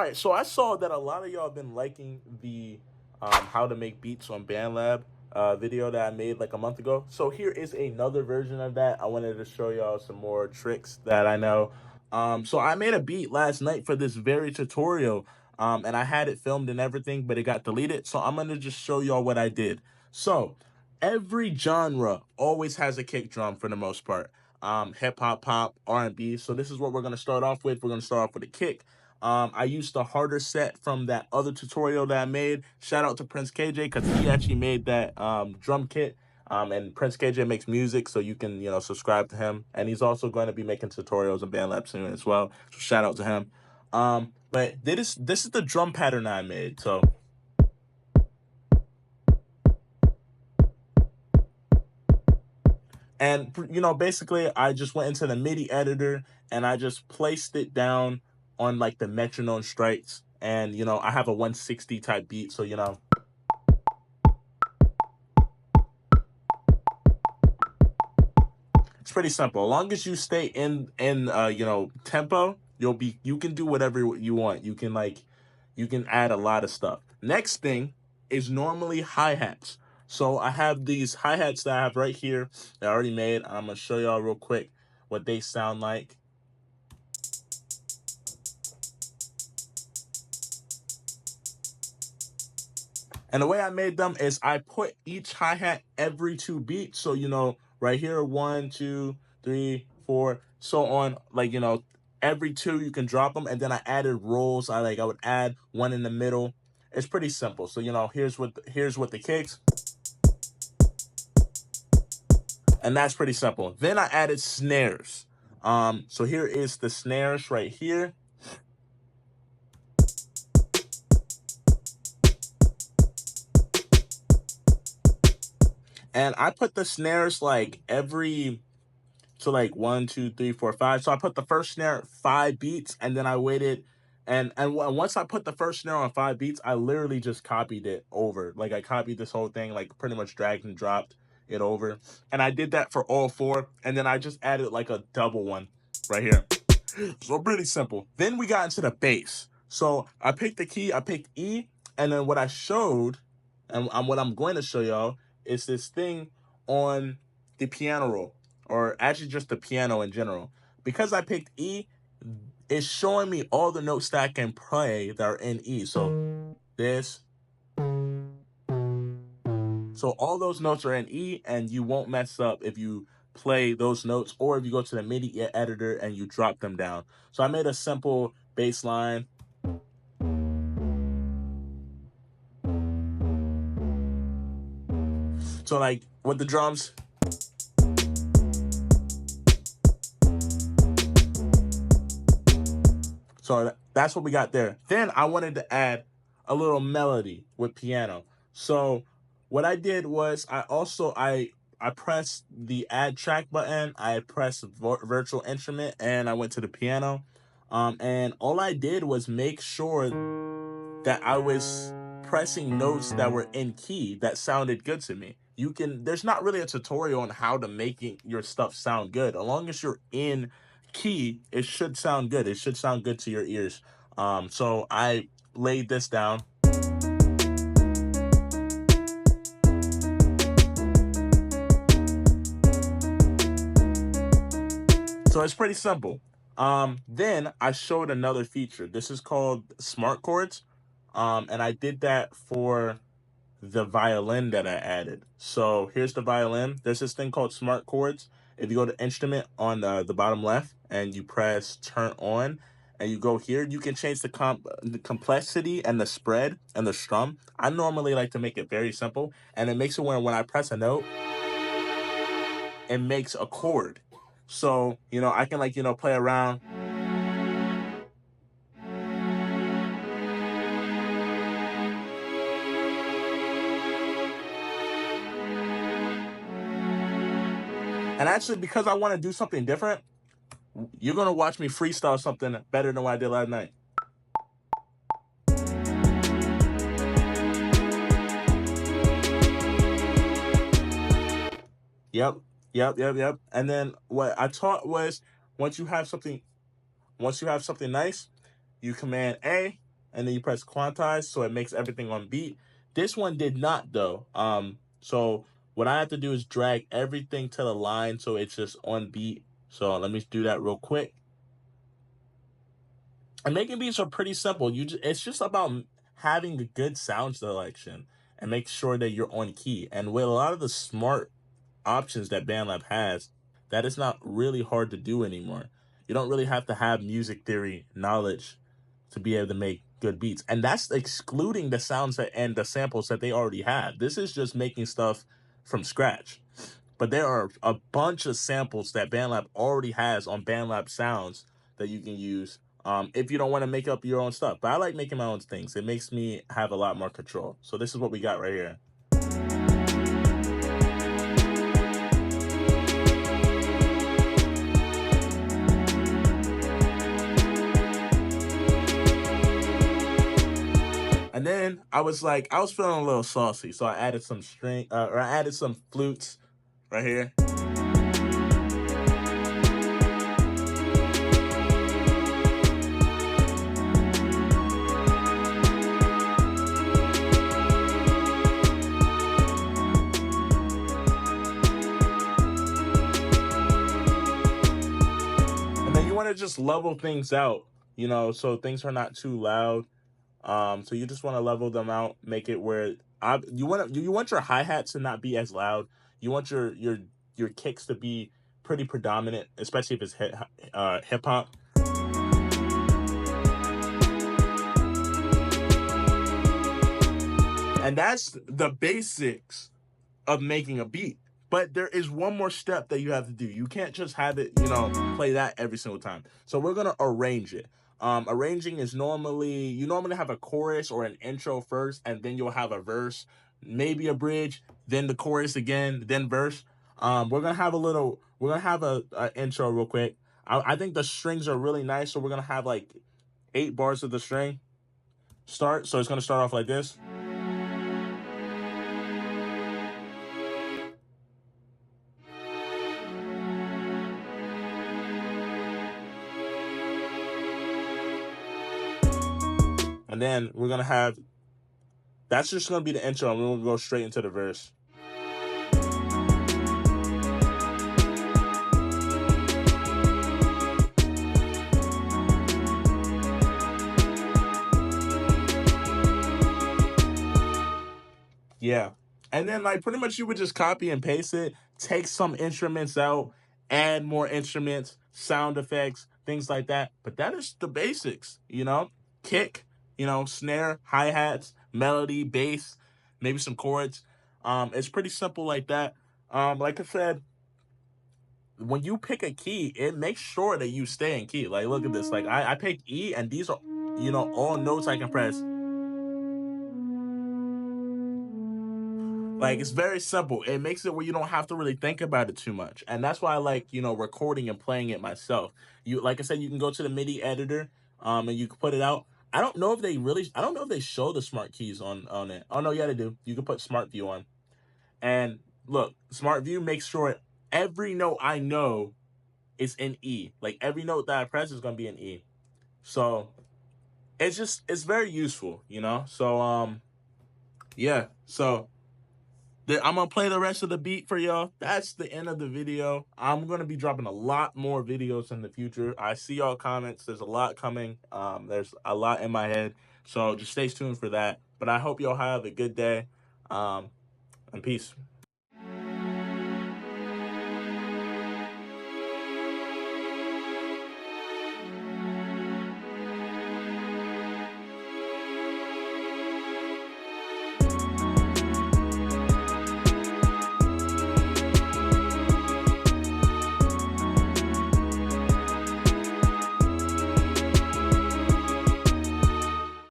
right, so I saw that a lot of y'all have been liking the how to make beats on BandLab video that I made like a month ago. So here is another version of that. I wanted to show y'all some more tricks that I know. So I made a beat last night for this very tutorial, and I had it filmed and everything, but it got deleted. So I'm gonna just show y'all what I did. So every genre always has a kick drum for the most part. Hip hop, pop, R&B. So this is what we're gonna start off with. We're gonna start off with a kick. I used the harder set from that other tutorial that I made. Shout out to Prince KJ because he actually made that drum kit. And Prince KJ makes music, so you can subscribe to him. And he's also going to be making tutorials in BandLab soon as well. So shout out to him. But this is the drum pattern I made. So. And, basically, I just went into the MIDI editor and I just placed it down on like the metronome strikes. And, I have a 160 type beat. So, it's pretty simple. As long as you stay in tempo, you can do whatever you want. You can add a lot of stuff. Next thing is normally hi-hats. So I have these hi-hats that I have right here that I already made. I'm going to show y'all real quick what they sound like. And the way I made them is I put each hi-hat every 2 beats. So, right here, 1, 2, 3, 4, so on. Like, every 2 you can drop them. And then I added rolls. I would add one in the middle. It's pretty simple. So, here's what the kicks. And that's pretty simple. Then I added snares. So here is the snares right here. And I put the snares like so like 1, 2, 3, 4, 5. So I put the first snare 5 beats, and then I waited. And once I put the first snare on 5 beats, I literally just copied it over. Like I copied this whole thing, like pretty much dragged and dropped it over. And I did that for all 4. And then I just added like a double one right here. So pretty simple. Then we got into the bass. So I picked the key, I picked E, and then what I showed, and what I'm going to show y'all, is this thing on the piano roll, or actually just the piano in general. Because I picked E, it's showing me all the notes that I can play that are in E. So this. So all those notes are in E, and you won't mess up if you play those notes, or if you go to the MIDI editor and you drop them down. So I made a simple bass line. So like with the drums. So that's what we got there. Then I wanted to add a little melody with piano. So what I did was I pressed the add track button, I pressed virtual instrument, and I went to the piano. And all I did was make sure that I was pressing notes that were in key that sounded good to me. There's not really a tutorial on how to making your stuff sound good. As long as you're in key, it should sound good. It should sound good to your ears. So I laid this down. So it's pretty simple. Then I showed another feature. This is called smart chords. And I did that for the violin that I added. So here's the violin. There's this thing called smart chords. If you go to instrument on the bottom left and you press turn on and you go here, you can change the complexity and the spread and the strum. I normally like to make it very simple, and it makes it where when I press a note, it makes a chord. So, I can play around. And actually, because I want to do something different, you're going to watch me freestyle something better than what I did last night. Yep. And then what I taught was once you have something nice, you command A, and then you press quantize, so it makes everything on beat. This one did not though. So what I have to do is drag everything to the line so it's just on beat. So let me do that real quick. And making beats are pretty simple. It's just about having a good sound selection and make sure that you're on key. And with a lot of the smart options that BandLab has, that is not really hard to do anymore. You don't really have to have music theory knowledge to be able to make good beats. And that's excluding the sounds and the samples that they already have. This is just making stuff from scratch. But there are a bunch of samples that BandLab already has on BandLab sounds that you can use if you don't want to make up your own stuff. But I like making my own things. It makes me have a lot more control. So this is what we got right here. And then I was feeling a little saucy, so I added some I added some flutes right here. And then you want to just level things out, so things are not too loud. So you just want to level them out, make it where you want your hi-hat to not be as loud. You want your kicks to be pretty predominant, especially if it's hip hop. And that's the basics of making a beat. But there is one more step that you have to do. You can't just have it, play that every single time. So we're gonna arrange it. Arranging is you normally have a chorus or an intro first, and then you'll have a verse, maybe a bridge, then the chorus again, then verse. We're gonna have a intro real quick. I think the strings are really nice, so we're gonna have like 8 bars of the string start. So it's gonna start off like this. And then we're gonna have that's just gonna be the intro, and we're gonna go straight into the verse. Yeah. And then pretty much you would just copy and paste it, take some instruments out, add more instruments, sound effects, things like that. But that is the basics. Kick, snare, hi-hats, melody, bass, maybe some chords. It's pretty simple like that. Like I said, when you pick a key, it makes sure that you stay in key. Like, look at this. Like, I picked E, and these are, all notes I can press. Like, it's very simple. It makes it where you don't have to really think about it too much. And that's why I like, recording and playing it myself. Like I said, you can go to the MIDI editor, and you can put it out. I don't know if they show the smart keys on it. Oh no, yeah, they do. You can put smart view on. And look, smart view makes sure every note I know is in E. Like, every note that I press is gonna be in E. So it's very useful. So yeah. So I'm gonna play the rest of the beat for y'all. That's the end of the video. I'm gonna be dropping a lot more videos in the future. I see y'all comments. There's a lot coming. There's a lot in my head. So just stay tuned for that. But I hope y'all have a good day. And peace.